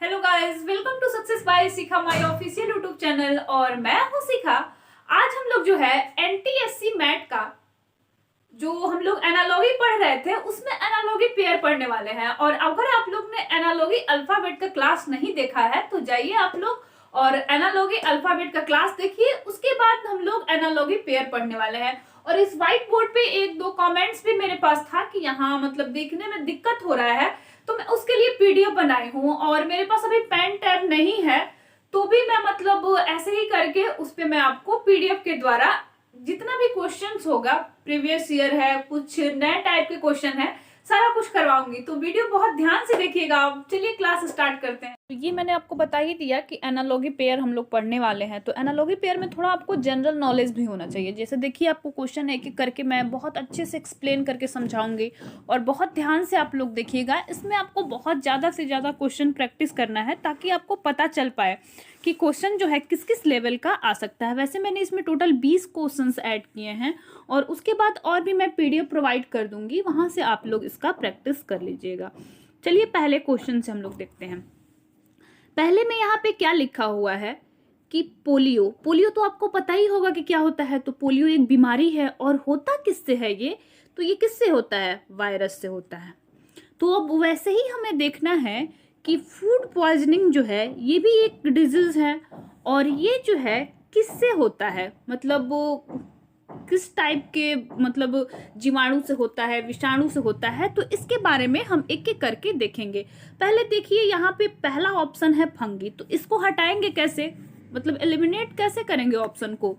Hello guys, welcome to success by Shikha my official YouTube channel. और मैं हूं शिखा। आज हम लोग जो है एनटीएससी मैट का जो हम लोग एनालॉगी पढ़ रहे थे उसमें एनालॉगी पेयर पढ़ने वाले हैं। और अगर आप लोग ने एनालॉगी अल्फाबेट का क्लास नहीं देखा है तो जाइए आप लोग और एनालॉगी अल्फाबेट का क्लास देखिए। उसके बाद हम लोग एनालॉगी पेयर पढ़ने वाले हैं। और इस व्हाइट बोर्ड पे एक दो कमेंट्स भी मेरे पास था कि यहाँ मतलब देखने में दिक्कत हो रहा है, तो मैं उसके लिए पीडीएफ बनाई हूँ। और मेरे पास अभी पेन टैब नहीं है तो भी मैं मतलब ऐसे ही करके उस पे मैं आपको पीडीएफ के द्वारा जितना भी क्वेश्चंस होगा, प्रीवियस ईयर है, कुछ नए टाइप के क्वेश्चन है, सारा कुछ करवाऊंगी। तो वीडियो बहुत ध्यान से देखिएगा। चलिए क्लास स्टार्ट करते हैं। तो ये मैंने आपको बता ही दिया कि एनालॉगी पेयर हम लोग पढ़ने वाले हैं। तो एनालॉगी पेयर में थोड़ा आपको जनरल नॉलेज भी होना चाहिए। जैसे देखिए, आपको क्वेश्चन एक एक करके मैं बहुत अच्छे से एक्सप्लेन करके समझाऊंगी और बहुत ध्यान से आप लोग देखिएगा। इसमें आपको बहुत ज़्यादा से ज़्यादा क्वेश्चन प्रैक्टिस करना है ताकि आपको पता चल पाए कि क्वेश्चन जो है किस किस लेवल का आ सकता है। वैसे मैंने इसमें टोटल 20 क्वेश्चंस ऐड किए हैं और उसके बाद और भी मैं पीडीएफ प्रोवाइड कर दूंगी, वहां से आप लोग इसका प्रैक्टिस कर लीजिएगा। चलिए पहले क्वेश्चन से हम लोग देखते हैं। पहले में यहाँ पे क्या लिखा हुआ है कि पोलियो। पोलियो तो आपको पता ही होगा कि क्या होता है। तो पोलियो एक बीमारी है और होता किससे है ये? तो ये किससे होता है? वायरस से होता है। तो अब वैसे ही हमें देखना है कि फूड पॉइजनिंग जो है ये भी एक डिजीज है और ये जो है किससे होता है, मतलब वो किस टाइप के मतलब जीवाणु से होता है, विषाणु से होता है। तो इसके बारे में हम एक एक करके देखेंगे। पहले देखिए, यहाँ पे पहला ऑप्शन है फंगी। तो इसको हटाएंगे कैसे, मतलब एलिमिनेट कैसे करेंगे ऑप्शन को?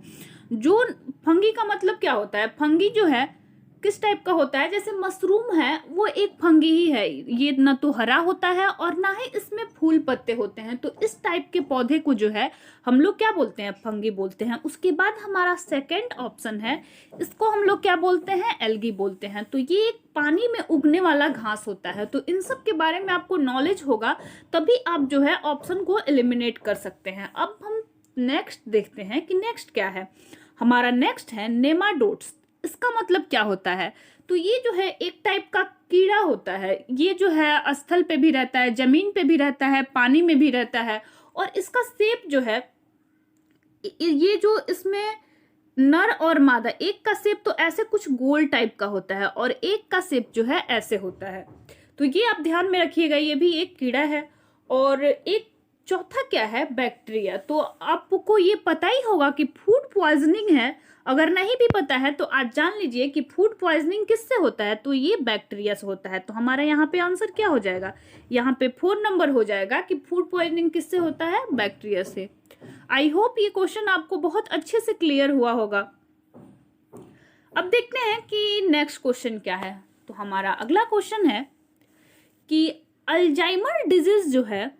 जो फंगी का मतलब क्या होता है? फंगी जो है किस टाइप का होता है? जैसे मशरूम है वो एक फंगी ही है। ये ना तो हरा होता है और ना ही इसमें फूल पत्ते होते हैं। तो इस टाइप के पौधे को जो है हम लोग क्या बोलते हैं? फंगी बोलते हैं। उसके बाद हमारा सेकंड ऑप्शन है, इसको हम लोग क्या बोलते हैं? एल्गी बोलते हैं। तो ये एक पानी में उगने वाला घास होता है। तो इन सब के बारे में आपको नॉलेज होगा तभी आप जो है ऑप्शन को एलिमिनेट कर सकते हैं। अब हम नेक्स्ट देखते हैं कि नेक्स्ट क्या है। हमारा नेक्स्ट है नेमाटोड्स। इसका मतलब क्या होता है? तो ये जो है एक टाइप का कीड़ा होता है। ये जो है स्थल पे भी रहता है, जमीन पे भी रहता है, पानी में भी रहता है। और इसका शेप जो है, ये जो इसमें नर और मादा, एक का शेप तो ऐसे कुछ गोल टाइप का होता है और एक का शेप जो है ऐसे होता है। तो ये आप ध्यान में रखिएगा, ये भी एक कीड़ा है। और एक चौथा क्या है? बैक्टीरिया। तो आपको ये पता ही होगा कि फूड पॉइजनिंग है। अगर नहीं भी पता है तो आज जान लीजिए कि फूड पॉइजनिंग किससे होता है। तो ये बैक्टीरिया से होता है। तो हमारा यहाँ पे आंसर क्या हो जाएगा? यहाँ पे 4 नंबर हो जाएगा कि फूड पॉइजनिंग किससे होता है? बैक्टीरिया से। आई होप ये क्वेश्चन आपको बहुत अच्छे से क्लियर हुआ होगा। अब देखते हैं कि नेक्स्ट क्वेश्चन क्या है। तो हमारा अगला क्वेश्चन है कि अल्जाइमर डिजीज जो है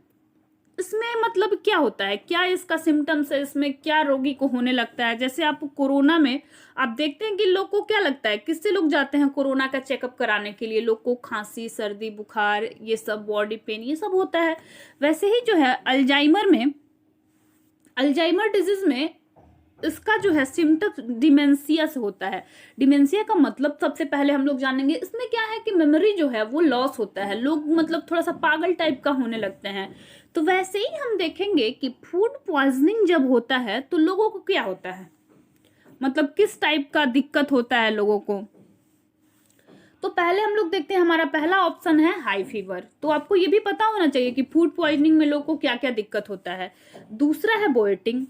इसमें मतलब क्या होता है, क्या इसका सिम्टम्स है, इसमें क्या रोगी को होने लगता है। जैसे आप कोरोना में आप देखते हैं कि लोग को क्या लगता है, किससे लोग जाते हैं कोरोना का चेकअप कराने के लिए? लोग को खांसी, सर्दी, बुखार, ये सब, बॉडी पेन, ये सब होता है। वैसे ही जो है अल्जाइमर डिजीज में इसका जो है सिम्टम्स डिमेंशिया से होता है। डिमेंशिया का मतलब सबसे पहले हम लोग जानेंगे। इसमें क्या है कि मेमोरी जो है वो लॉस होता है। लोग मतलब थोड़ा सा पागल टाइप का होने लगते हैं। तो वैसे ही हम देखेंगे कि फूड पॉइजनिंग जब होता है तो लोगों को क्या होता है, मतलब किस टाइप का दिक्कत होता है लोगों को। तो पहले हम लोग देखते हैं, हमारा पहला ऑप्शन है हाई फीवर। तो आपको ये भी पता होना चाहिए कि फूड पॉइजनिंग में लोगों को क्या क्या दिक्कत होता है। दूसरा है वोमिटिंग।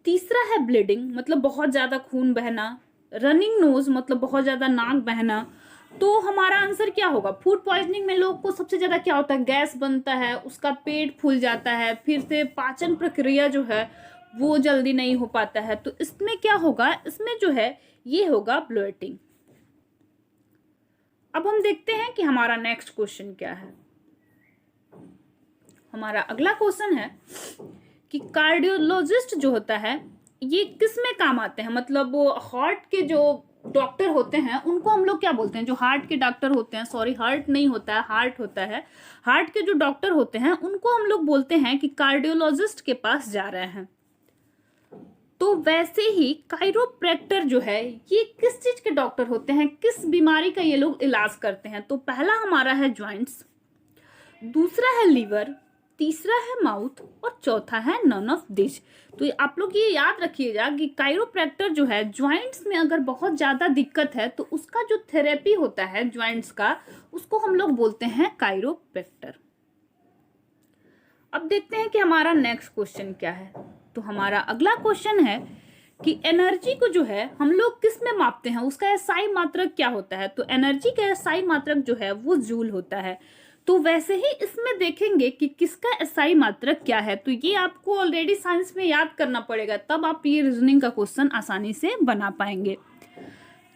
तीसरा है ब्लीडिंग, मतलब बहुत ज्यादा खून बहना। रनिंग नोज, मतलब बहुत ज्यादा नाक बहना। तो हमारा आंसर क्या होगा? फूड पॉइजनिंग में लोग को सबसे ज्यादा क्या होता है? गैस बनता है, उसका पेट फूल जाता है, फिर से पाचन प्रक्रिया जो है वो जल्दी नहीं हो पाता है। तो इसमें क्या होगा? इसमें जो है ये होगा ब्लोटिंग। अब हम देखते हैं कि हमारा नेक्स्ट क्वेश्चन क्या है। हमारा अगला क्वेश्चन है कि कार्डियोलॉजिस्ट जो होता है ये किस में काम आते हैं, मतलब वो हार्ट के जो डॉक्टर होते हैं उनको हम लोग क्या बोलते हैं? जो हार्ट के डॉक्टर होते हैं, सॉरी हार्ट नहीं होता है, हार्ट होता है। हार्ट के जो डॉक्टर होते हैं उनको हम लोग बोलते हैं कि कार्डियोलॉजिस्ट के पास जा रहे हैं। तो वैसे ही काइरोप्रैक्टर जो है ये किस चीज के डॉक्टर होते हैं, किस बीमारी का ये लोग इलाज करते हैं? तो पहला हमारा है ज्वाइंट्स, दूसरा है लीवर, तीसरा है माउथ और चौथा है नन ऑफ दिस। तो आप लोग ये याद रखिएगा कि कायरोप्रैक्टर जो है ज्वाइंट्स में अगर बहुत ज़्यादा दिक्कत है तो उसका जो थेरेपी होता है ज्वाइंट्स का, उसको हम लोग बोलते हैं कायरोप्रैक्टर। अब देखते हैं कि हमारा नेक्स्ट क्वेश्चन क्या है। तो हमारा अगला क्वेश्चन है कि एनर्जी को जो है हम लोग किस में मापते हैं, उसका एसआई मात्रक क्या होता है। तो एनर्जी का एसआई मात्रक जो है वो जूल होता है। तो वैसे ही इसमें देखेंगे कि किसका एसआई मात्रक क्या है। तो ये आपको ऑलरेडी साइंस में याद करना पड़ेगा, तब आप ये रीजनिंग का क्वेश्चन आसानी से बना पाएंगे।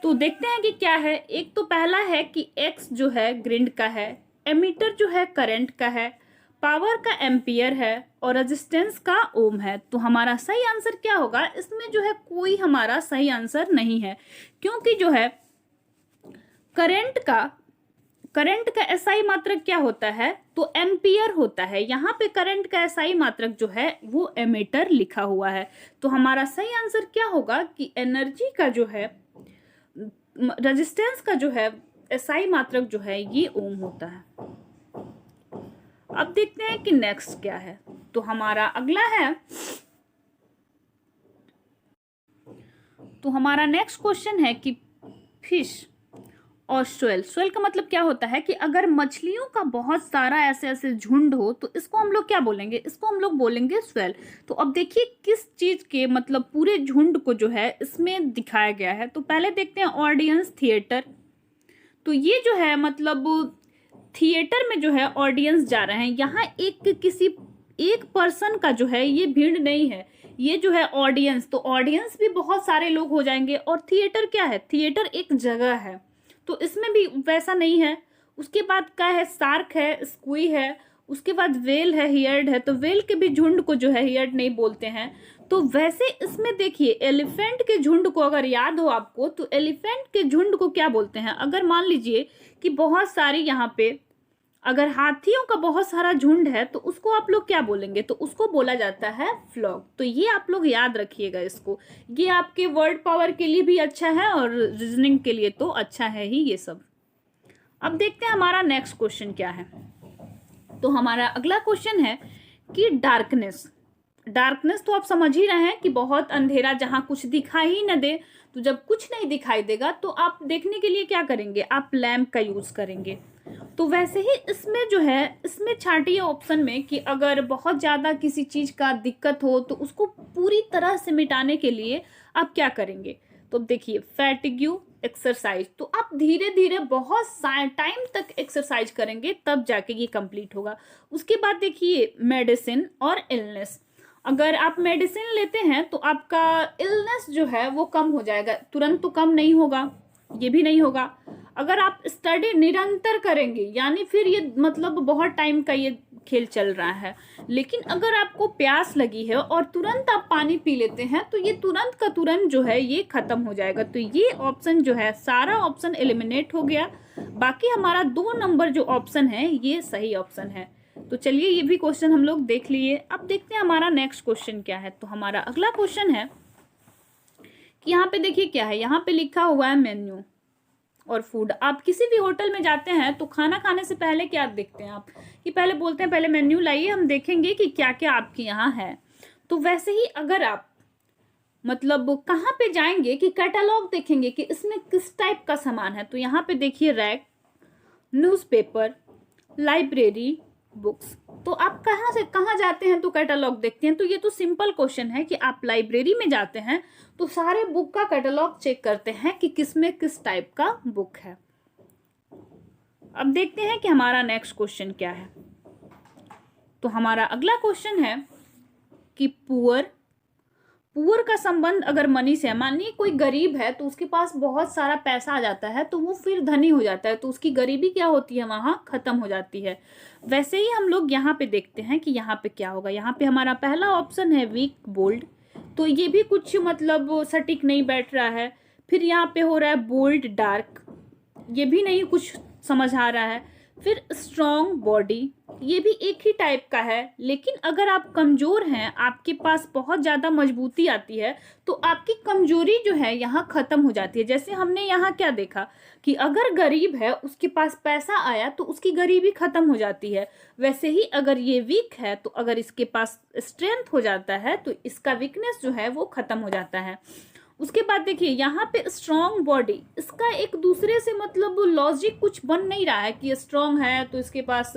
तो देखते हैं कि क्या है। एक तो पहला है कि एक्स जो है ग्रिंड का है, एमीटर जो है करंट का है, पावर का एम्पियर है और रेजिस्टेंस का ओम है। तो हमारा सही आंसर क्या होगा, इसमें जो है कोई हमारा सही आंसर नहीं है, क्योंकि जो है करंट का एसआई मात्रक क्या होता है, तो एम्पियर होता है। यहाँ पे करंट का एसआई मात्रक जो है वो एमीटर लिखा हुआ है। तो हमारा सही आंसर क्या होगा कि एनर्जी का जो है, रेजिस्टेंस का जो है एसआई मात्रक जो है ये ओम होता है। अब देखते हैं कि नेक्स्ट क्या है। तो हमारा अगला है, तो हमारा नेक्स्ट क्वेश्चन है कि फिश और स्वेल का मतलब क्या होता है कि अगर मछलियों का बहुत सारा ऐसे ऐसे झुंड हो तो इसको हम लोग क्या बोलेंगे, इसको हम लोग बोलेंगे स्वेल। तो अब देखिए किस चीज के मतलब पूरे झुंड को जो है इसमें दिखाया गया है। तो पहले देखते हैं ऑडियंस थिएटर। तो ये जो है मतलब थिएटर में जो है ऑडियंस जा रहे हैं, यहाँ किसी एक पर्सन का जो है ये भीड़ नहीं है, ये जो है ऑडियंस। तो ऑडियंस भी बहुत सारे लोग हो जाएंगे। और थिएटर क्या है, थिएटर एक जगह है, तो इसमें भी वैसा नहीं है। उसके बाद क्या है, शार्क है, स्क्वी है, उसके बाद वेल है, हियर्ड है। तो वेल के भी झुंड को जो है हियर्ड नहीं बोलते हैं। तो वैसे इसमें देखिए एलिफेंट के झुंड को अगर याद हो आपको, तो एलिफेंट के झुंड को क्या बोलते हैं। अगर मान लीजिए कि बहुत सारी यहाँ पे अगर हाथियों का बहुत सारा झुंड है तो उसको आप लोग क्या बोलेंगे, तो उसको बोला जाता है फ्लॉक। तो ये आप लोग याद रखिएगा इसको, ये आपके वर्ड पावर के लिए भी अच्छा है और रीजनिंग के लिए तो अच्छा है ही ये सब। अब देखते हैं हमारा नेक्स्ट क्वेश्चन क्या है। तो हमारा अगला क्वेश्चन है कि डार्कनेस तो आप समझ ही रहे हैं कि बहुत अंधेरा, जहां कुछ दिखाई ही न दे। तो जब कुछ नहीं दिखाई देगा तो आप देखने के लिए क्या करेंगे, आप लैंप का यूज करेंगे। तो वैसे ही इसमें जो है, इसमें छांटिए ऑप्शन में कि अगर बहुत ज़्यादा किसी चीज़ का दिक्कत हो तो उसको पूरी तरह से मिटाने के लिए आप क्या करेंगे। तो देखिए फैटिग्यू, एक्सरसाइज। तो आप धीरे धीरे बहुत टाइम तक एक्सरसाइज करेंगे तब जाके ये कंप्लीट होगा। उसके बाद देखिए मेडिसिन और इलनेस। अगर आप मेडिसिन लेते हैं तो आपका इलनेस जो है वो कम हो जाएगा, तुरंत तो कम नहीं होगा, ये भी नहीं होगा। अगर आप स्टडी निरंतर करेंगे, यानी फिर ये मतलब बहुत टाइम का ये खेल चल रहा है। लेकिन अगर आपको प्यास लगी है और तुरंत आप पानी पी लेते हैं तो ये तुरंत का तुरंत जो है ये खत्म हो जाएगा। तो ये ऑप्शन जो है, सारा ऑप्शन एलिमिनेट हो गया। बाकी हमारा 2 नंबर जो ऑप्शन है ये सही ऑप्शन है। तो चलिए ये भी क्वेश्चन हम लोग देख लिए। अब देखते हैं हमारा नेक्स्ट क्वेश्चन क्या है। तो हमारा अगला क्वेश्चन है कि यहाँ पे देखिए क्या है, यहाँ पे लिखा हुआ है मेन्यू और फूड। आप किसी भी होटल में जाते हैं तो खाना खाने से पहले क्या देखते हैं आप, कि पहले बोलते हैं पहले मेन्यू लाइए, हम देखेंगे कि क्या क्या आपके यहाँ है। तो वैसे ही अगर आप मतलब कहाँ पे जाएंगे कि कैटलॉग देखेंगे कि इसमें किस टाइप का सामान है। तो यहाँ पे देखिए रैक, न्यूज़पेपर, लाइब्रेरी, बुक्स। तो आप कहाँ से कहाँ जाते हैं तो कैटलॉग देखते हैं। तो ये तो सिंपल क्वेश्चन है कि आप लाइब्रेरी में जाते हैं तो सारे बुक का कैटलॉग चेक करते हैं कि किसमें किस टाइप का बुक है। अब देखते हैं कि हमारा नेक्स्ट क्वेश्चन क्या है। तो हमारा अगला क्वेश्चन है कि पुअर का संबंध अगर मनी से है। मानिए कोई गरीब है तो उसके पास बहुत सारा पैसा आ जाता है तो वो फिर धनी हो जाता है, तो उसकी गरीबी क्या होती है, वहाँ खत्म हो जाती है। वैसे ही हम लोग यहाँ पे देखते हैं कि यहाँ पे क्या होगा। यहाँ पे हमारा पहला ऑप्शन है वीक बोल्ड, तो ये भी कुछ मतलब सटीक नहीं बैठ रहा है। फिर यहाँ पे हो रहा है बोल्ड डार्क, ये भी नहीं कुछ समझ आ रहा है। फिर स्ट्रॉन्ग बॉडी, ये भी एक ही टाइप का है, लेकिन अगर आप कमज़ोर हैं, आपके पास बहुत ज़्यादा मजबूती आती है, तो आपकी कमजोरी जो है यहाँ ख़त्म हो जाती है। जैसे हमने यहाँ क्या देखा कि अगर गरीब है, उसके पास पैसा आया तो उसकी गरीबी ख़त्म हो जाती है। वैसे ही अगर ये वीक है, तो अगर इसके पास स्ट्रेंथ हो जाता है तो इसका वीकनेस जो है वो ख़त्म हो जाता है। उसके बाद देखिए यहाँ पे स्ट्रॉन्ग बॉडी, इसका एक दूसरे से मतलब लॉजिक कुछ बन नहीं रहा है कि स्ट्रॉन्ग है तो इसके पास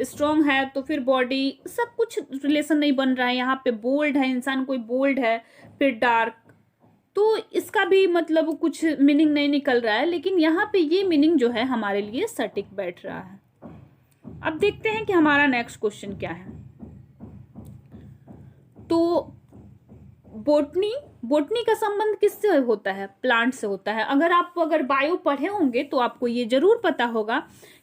स्ट्रॉन्ग है तो फिर बॉडी, सब कुछ रिलेशन नहीं बन रहा है। यहाँ पे बोल्ड है, इंसान कोई बोल्ड है, फिर डार्क, तो इसका भी मतलब कुछ मीनिंग नहीं निकल रहा है, लेकिन यहाँ पे ये मीनिंग जो है हमारे लिए सटीक बैठ रहा है। अब देखते हैं कि हमारा नेक्स्ट क्वेश्चन क्या है। तो बोटनी का संबंध किससे होता है? प्लांट से होता है। अगर बायो पढ़े होंगे तो आपको ये जरूर पता होगा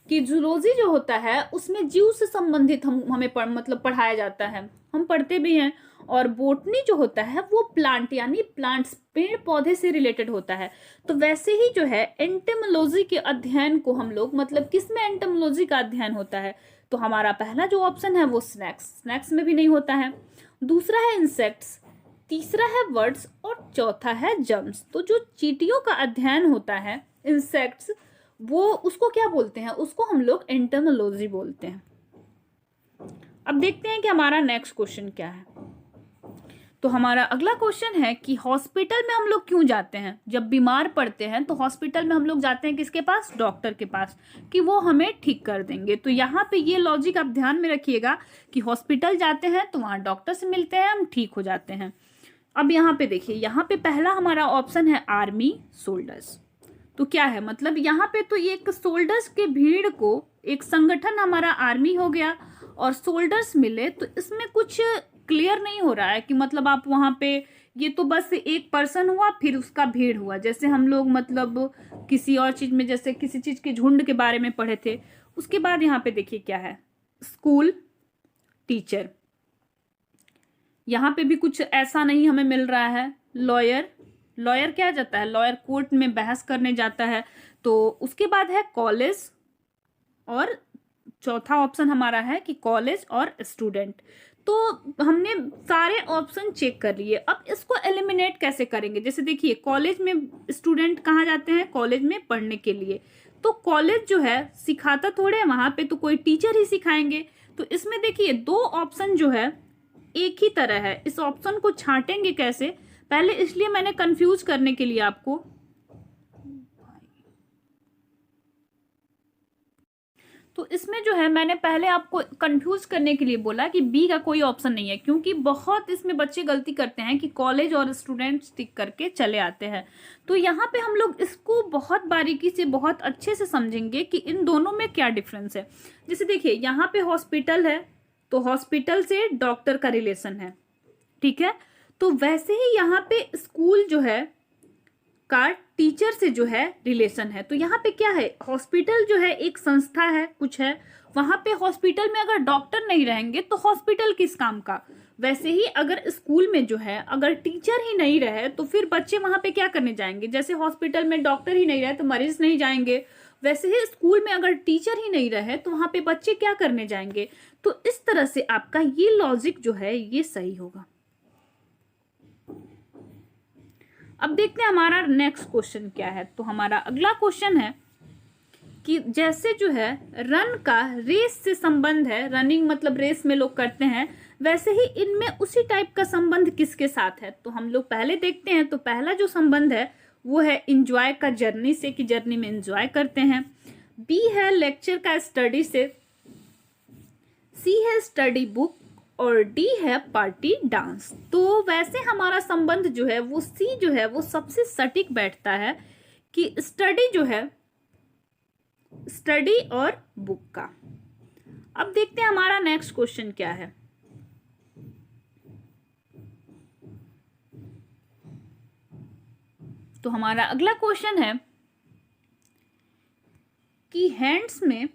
कि जूलॉजी जो होता है उसमें जीव से संबंधित हमें पढ़ाया जाता है, हम पढ़ते भी हैं। और बोटनी जो होता है वो प्लांट यानी प्लांट्स, पेड़ पौधे से रिलेटेड होता है। तो वैसे ही जो है एंटोमोलॉजी के अध्ययन को हम लोग किसमें एंटोमोलॉजी का अध्ययन होता है? तो हमारा पहला जो ऑप्शन है वो स्नैक्स में भी नहीं होता है। दूसरा है इंसेक्ट्स, तीसरा है वर्ड्स और चौथा है जर्म्स। तो जो चींटियों का अध्ययन होता है इंसेक्ट्स, वो उसको क्या बोलते हैं? उसको हम लोग एंटोमोलॉजी बोलते हैं। अब देखते हैं कि हमारा नेक्स्ट क्वेश्चन क्या है। तो हमारा अगला क्वेश्चन है कि हॉस्पिटल में हम लोग क्यों जाते हैं? जब बीमार पड़ते हैं तो हॉस्पिटल में हम लोग जाते हैं किसके पास? डॉक्टर के पास, कि वो हमें ठीक कर देंगे। तो यहाँ पे ये लॉजिक आप ध्यान में रखिएगा कि हॉस्पिटल जाते हैं तो वहाँ डॉक्टर से मिलते हैं, हम ठीक हो जाते हैं। अब यहाँ पे देखिए, यहाँ पे पहला हमारा ऑप्शन है आर्मी सोल्जर्स। तो क्या है मतलब यहाँ पे तो एक सोल्जर्स के भीड़ को, एक संगठन हमारा आर्मी हो गया और सोल्जर्स मिले, तो इसमें कुछ क्लियर नहीं हो रहा है कि मतलब आप वहाँ पे, ये तो बस एक पर्सन हुआ फिर उसका भीड़ हुआ। जैसे हम लोग किसी और चीज में, जैसे किसी चीज के झुंड के बारे में पढ़े थे। उसके बाद यहाँ पे देखिए क्या है, स्कूल टीचर, यहाँ पे भी कुछ ऐसा नहीं हमें मिल रहा है। लॉयर क्या जाता है? लॉयर कोर्ट में बहस करने जाता है। तो उसके बाद है कॉलेज, और चौथा ऑप्शन हमारा है कि कॉलेज और स्टूडेंट। तो हमने सारे ऑप्शन चेक कर लिए। अब इसको एलिमिनेट कैसे करेंगे? जैसे देखिए, कॉलेज में स्टूडेंट कहाँ जाते हैं? कॉलेज में पढ़ने के लिए। तो कॉलेज जो है सिखाता थोड़े है, वहां पे तो कोई टीचर ही सिखाएंगे। तो इसमें देखिए दो ऑप्शन जो है एक ही तरह है, इस ऑप्शन को छांटेंगे कैसे? पहले इसलिए मैंने कंफ्यूज करने के लिए आपको, तो इसमें जो है मैंने पहले आपको कंफ्यूज करने के लिए बोला कि बी का कोई ऑप्शन नहीं है, क्योंकि बहुत इसमें बच्चे गलती करते हैं कि कॉलेज और स्टूडेंट्स टिक करके चले आते हैं। तो यहाँ पे हम लोग इसको बहुत बारीकी से, बहुत अच्छे से समझेंगे कि इन दोनों में क्या डिफरेंस है। जैसे देखिए यहाँ पे हॉस्पिटल है, तो हॉस्पिटल से डॉक्टर का रिलेशन है, ठीक है। तो वैसे ही यहाँ पे स्कूल जो है का टीचर से जो है रिलेशन है। तो यहाँ पे क्या है, हॉस्पिटल जो है एक संस्था है, कुछ है वहां पे। हॉस्पिटल में अगर डॉक्टर नहीं रहेंगे तो हॉस्पिटल किस काम का? वैसे ही अगर स्कूल में जो है अगर टीचर ही नहीं रहे तो फिर बच्चे वहां पे क्या करने जाएंगे? जैसे हॉस्पिटल में डॉक्टर ही नहीं रहे तो मरीज नहीं जाएंगे, वैसे ही स्कूल में अगर टीचर ही नहीं रहे तो वहां पे बच्चे क्या करने जाएंगे? तो इस तरह से आपका ये लॉजिक जो है ये सही होगा। अब देखते हैं हमारा नेक्स्ट क्वेश्चन क्या है। तो हमारा अगला क्वेश्चन है कि जैसे जो है रन का रेस से संबंध है, रनिंग मतलब रेस में लोग करते हैं, वैसे ही इनमें उसी टाइप का संबंध किसके साथ है? तो हम लोग पहले देखते हैं। तो पहला जो संबंध है वो है इंजॉय का जर्नी से, कि जर्नी में इंजॉय करते हैं। बी है लेक्चर का स्टडी से, सी है स्टडी बुक, और डी है पार्टी डांस। तो वैसे हमारा संबंध जो है वो सी जो है वो सबसे सटीक बैठता है कि स्टडी जो है, स्टडी और बुक का। अब देखते हैं हमारा नेक्स्ट क्वेश्चन क्या है। तो हमारा अगला क्वेश्चन है कि हैंड्स में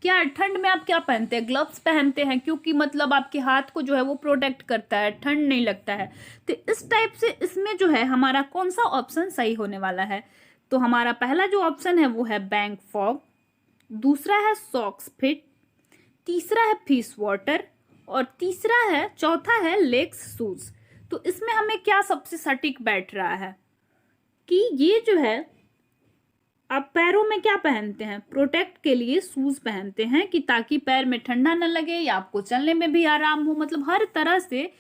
क्या, ठंड में आप क्या पहनते हैं? ग्लव्स पहनते हैं, क्योंकि मतलब आपके हाथ को जो है वो प्रोटेक्ट करता है, ठंड नहीं लगता है। तो इस टाइप से इसमें जो है हमारा कौन सा ऑप्शन सही होने वाला है? तो हमारा पहला जो ऑप्शन है वो है बैंक फॉग, दूसरा है सॉक्स फिट, तीसरा है फिश वाटर और चौथा है लेग्स शूज। तो इसमें हमें क्या सबसे सटीक बैठ रहा है कि ये जो है आप पैरों में क्या पहनते हैं, प्रोटेक्ट के लिए शूज पहनते हैं कि ताकि पैर में ठंडा न लगे या आपको चलने में भी आराम हो। मतलब हर तरह से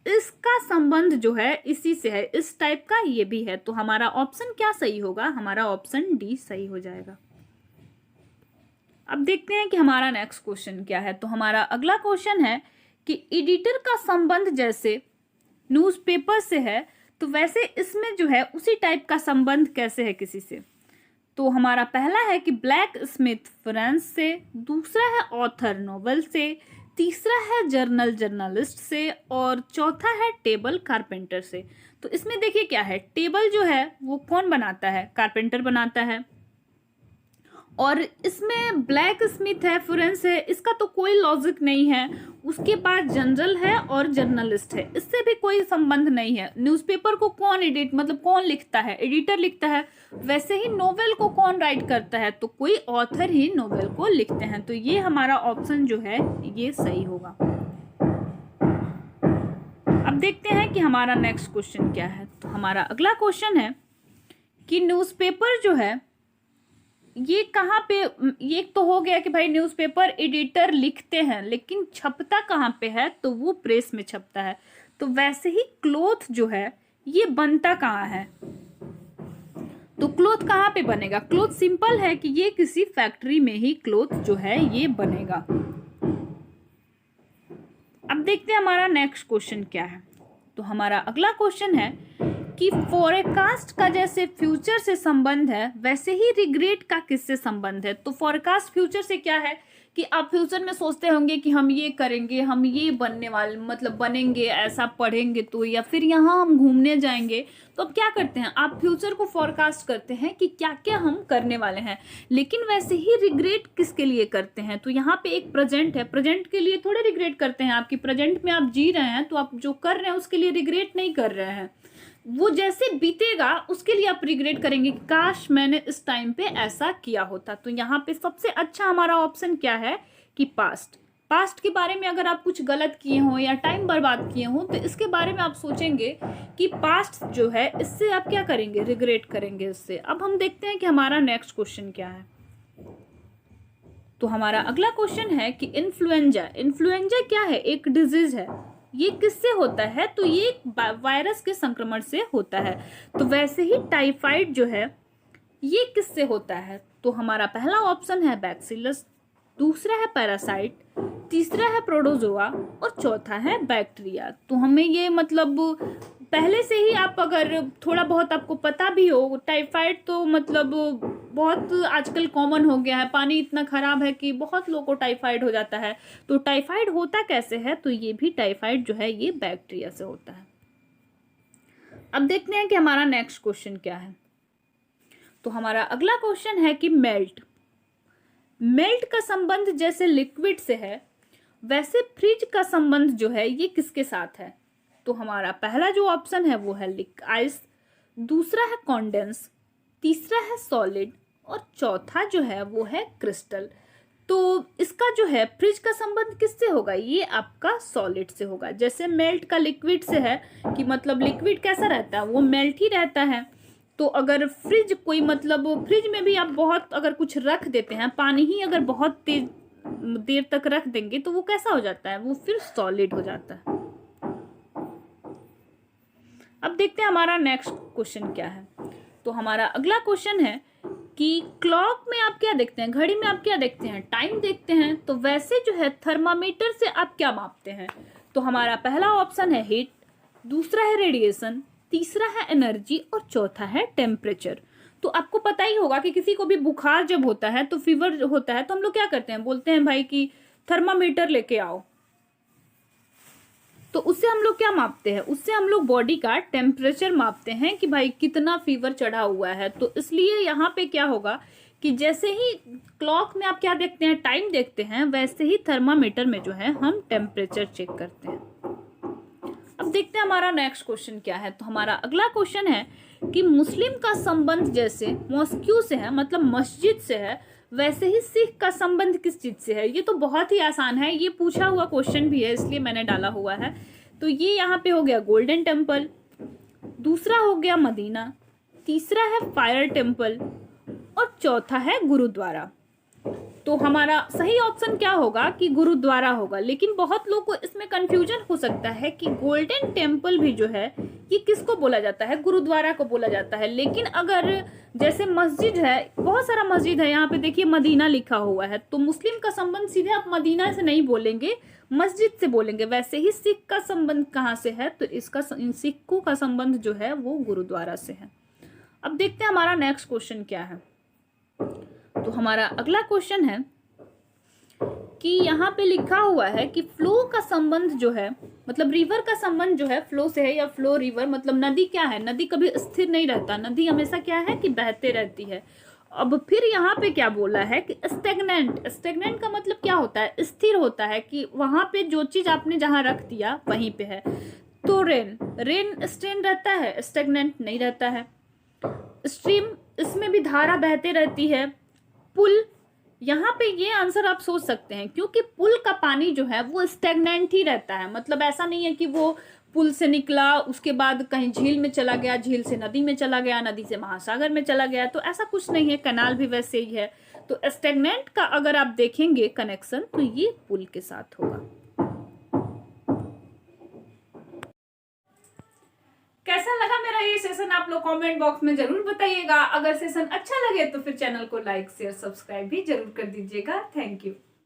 इसका संबंध जो है इसी से है, इस टाइप का ये भी है। तो हमारा ऑप्शन क्या सही होगा, हमारा ऑप्शन डी सही हो जाएगा। अब देखते हैं कि हमारा नेक्स्ट क्वेश्चन क्या है। तो हमारा अगला क्वेश्चन है कि एडिटर का संबंध जैसे न्यूज़पेपर से है तो वैसे इसमें जो है उसी टाइप का संबंध कैसे है किसी से। तो हमारा पहला है कि ब्लैक स्मिथ फ्रांस से, दूसरा है ऑथर नोवेल से, तीसरा है जर्नलिस्ट से और चौथा है टेबल कारपेंटर से। तो इसमें देखिए क्या है, टेबल जो है वो कौन बनाता है, कारपेंटर बनाता है। और इसमें ब्लैक स्मिथ है, फ्रांस है, इसका तो कोई लॉजिक नहीं है। उसके पास जनरल है और जर्नलिस्ट है, इससे भी कोई संबंध नहीं है। न्यूज़पेपर को कौन कौन लिखता है, एडिटर लिखता है। वैसे ही नोवेल को कौन राइट करता है, तो कोई ऑथर ही नोवेल को लिखते हैं। तो ये हमारा ऑप्शन जो है ये सही होगा। अब देखते हैं कि हमारा नेक्स्ट क्वेश्चन क्या है। तो हमारा अगला क्वेश्चन है कि न्यूज़पेपर जो है ये कहाँ पे, ये तो हो गया कि भाई न्यूज़पेपर एडिटर लिखते हैं, लेकिन छपता कहाँ पे है, तो वो प्रेस में छपता है। तो वैसे ही क्लॉथ जो है ये बनता कहाँ है, तो क्लॉथ कहाँ पे बनेगा। क्लॉथ सिंपल है कि ये किसी फैक्ट्री में ही क्लॉथ जो है ये बनेगा। अब देखते हैं हमारा नेक्स्ट क्वेश्चन क्या है। तो हमारा अगला क्वेश्चन है कि फोरकास्ट का जैसे फ्यूचर से संबंध है वैसे ही रिग्रेट का किससे संबंध है। तो फोरकास्ट फ्यूचर से क्या है कि आप फ्यूचर में सोचते होंगे कि हम ये करेंगे, हम ये बनने वाले मतलब बनेंगे, ऐसा पढ़ेंगे तो, या फिर यहाँ हम घूमने जाएंगे। तो अब क्या करते हैं, आप फ्यूचर को फोरकास्ट करते हैं कि क्या क्या हम करने वाले हैं। लेकिन वैसे ही रिग्रेट किसके लिए करते हैं, तो यहाँ पे एक प्रेजेंट है, प्रेजेंट के लिए थोड़े रिग्रेट करते हैं। आपकी प्रेजेंट में आप जी रहे हैं तो आप जो कर रहे हैं उसके लिए रिग्रेट नहीं कर रहे हैं। वो जैसे बीतेगा उसके लिए आप रिग्रेट करेंगे कि काश मैंने इस टाइम पे ऐसा किया होता। तो यहाँ पे सबसे अच्छा हमारा ऑप्शन क्या है कि पास्ट के बारे में अगर आप कुछ गलत किए हो या टाइम बर्बाद किए हो तो इसके बारे में आप सोचेंगे कि पास्ट जो है इससे आप क्या करेंगे, रिग्रेट करेंगे इससे। अब हम देखते हैं कि हमारा नेक्स्ट क्वेश्चन क्या है। तो हमारा अगला क्वेश्चन है कि इन्फ्लुएंजा क्या है, एक डिजीज है, ये किससे होता है, तो ये वायरस के संक्रमण से होता है। तो वैसे ही टाइफाइड जो है ये किससे होता है, तो हमारा पहला ऑप्शन है बैक्सीलस, दूसरा है पैरासाइट, तीसरा है प्रोटोजोआ और चौथा है बैक्टीरिया। तो हमें ये मतलब पहले से ही आप अगर थोड़ा बहुत आपको पता भी हो, टाइफाइड तो मतलब बहुत आजकल कॉमन हो गया है, पानी इतना खराब है कि बहुत लोगों को टाइफाइड हो जाता है। तो टाइफाइड होता कैसे है, तो ये भी टाइफाइड जो है ये बैक्टीरिया से होता है। अब देखते हैं कि हमारा नेक्स्ट क्वेश्चन क्या है। तो हमारा अगला क्वेश्चन है कि मेल्ट का संबंध जैसे लिक्विड से है वैसे फ्रिज का संबंध जो है ये किसके साथ है। तो हमारा पहला जो ऑप्शन है वो है आइस, दूसरा है कॉन्डेंस, तीसरा है सॉलिड और चौथा जो है वो है क्रिस्टल। तो इसका जो है फ्रिज का संबंध किससे होगा, ये आपका सॉलिड से होगा। जैसे मेल्ट का लिक्विड से है कि मतलब लिक्विड कैसा रहता है, वो मेल्ट ही रहता है। तो अगर फ्रिज कोई मतलब फ्रिज में भी आप बहुत अगर कुछ रख देते हैं, पानी ही अगर बहुत तेज देर तक रख देंगे तो वो कैसा हो जाता है, वो फिर सॉलिड हो जाता है। अब देखते हैं हमारा नेक्स्ट क्वेश्चन क्या है। तो हमारा अगला क्वेश्चन है कि क्लॉक में आप क्या देखते हैं, घड़ी में आप क्या देखते हैं, टाइम देखते हैं। तो वैसे जो है थर्मामीटर से आप क्या मापते हैं। तो हमारा पहला ऑप्शन है हीट, दूसरा है रेडिएशन, तीसरा है एनर्जी और चौथा है टेम्परेचर। तो आपको पता ही होगा कि किसी को भी बुखार जब होता है तो फीवर होता है तो हम लोग क्या करते हैं, बोलते हैं भाई कि थर्मामीटर लेके आओ। तो उससे हम लोग क्या मापते हैं, उससे हम लोग बॉडी का टेम्परेचर मापते हैं कि भाई कितना फीवर चढ़ा हुआ है। तो इसलिए यहाँ पे क्या होगा कि जैसे ही क्लॉक में आप क्या देखते हैं, टाइम देखते हैं, वैसे ही थर्मामीटर में जो है हम टेम्परेचर चेक करते हैं। अब देखते हैं हमारा नेक्स्ट क्वेश्चन क्या है। तो हमारा अगला क्वेश्चन है कि मुस्लिम का संबंध जैसे मॉस्क्यू से है मतलब मस्जिद से है वैसे ही सिख का संबंध किस चीज से है? ये तो बहुत ही आसान है, ये पूछा हुआ क्वेश्चन भी है इसलिए मैंने डाला हुआ है। तो ये यहाँ पे हो गया गोल्डन टेम्पल, दूसरा हो गया मदीना, तीसरा है फायर टेम्पल और चौथा है गुरुद्वारा। तो हमारा सही ऑप्शन क्या होगा कि गुरुद्वारा होगा। लेकिन बहुत लोग को इसमें कंफ्यूजन हो सकता है कि गोल्डन टेम्पल भी जो है ये किसको बोला जाता है? गुरुद्वारा को बोला जाता है। लेकिन अगर जैसे मस्जिद है, बहुत सारा मस्जिद है, यहाँ पे देखिए मदीना लिखा हुआ है, तो मुस्लिम का संबंध सीधे आप मदीना से नहीं बोलेंगे, मस्जिद से बोलेंगे। वैसे ही सिख का संबंध कहाँ से है? तो इसका सिखों का संबंध जो है वो गुरुद्वारा से है। अब देखते हैं हमारा नेक्स्ट क्वेश्चन क्या है। तो हमारा अगला क्वेश्चन है कि यहाँ पे लिखा हुआ है कि फ्लो का संबंध जो है, मतलब रिवर का संबंध जो है फ्लो से है, या फ्लो रिवर मतलब नदी क्या है? नदी कभी स्थिर नहीं रहता, नदी हमेशा क्या है कि बहते रहती है। अब फिर यहाँ पे क्या बोला है कि स्टेगनेंट, स्टेगनेंट का मतलब क्या होता है? स्थिर होता है, कि वहां पे जो चीज आपने जहां रख दिया वहीं पे है। तो रेन, रेन स्टेन रहता है, स्टेगनेंट नहीं रहता है। स्ट्रीम, इसमें भी धारा बहते रहती है। पुल, यहाँ पे ये आंसर आप सोच सकते हैं क्योंकि पुल का पानी जो है वो स्टेगनेंट ही रहता है, मतलब ऐसा नहीं है कि वो पुल से निकला उसके बाद कहीं झील में चला गया, झील से नदी में चला गया, नदी से महासागर में चला गया, तो ऐसा कुछ नहीं है। कैनाल भी वैसे ही है। तो स्टेगनेंट का अगर आप देखेंगे कनेक्शन तो ये पुल के साथ होगा। कैसा लगा मेरा ये सेशन आप लोग कमेंट बॉक्स में जरूर बताइएगा। अगर सेशन अच्छा लगे तो फिर चैनल को लाइक शेयर सब्सक्राइब भी जरूर कर दीजिएगा। Thank you.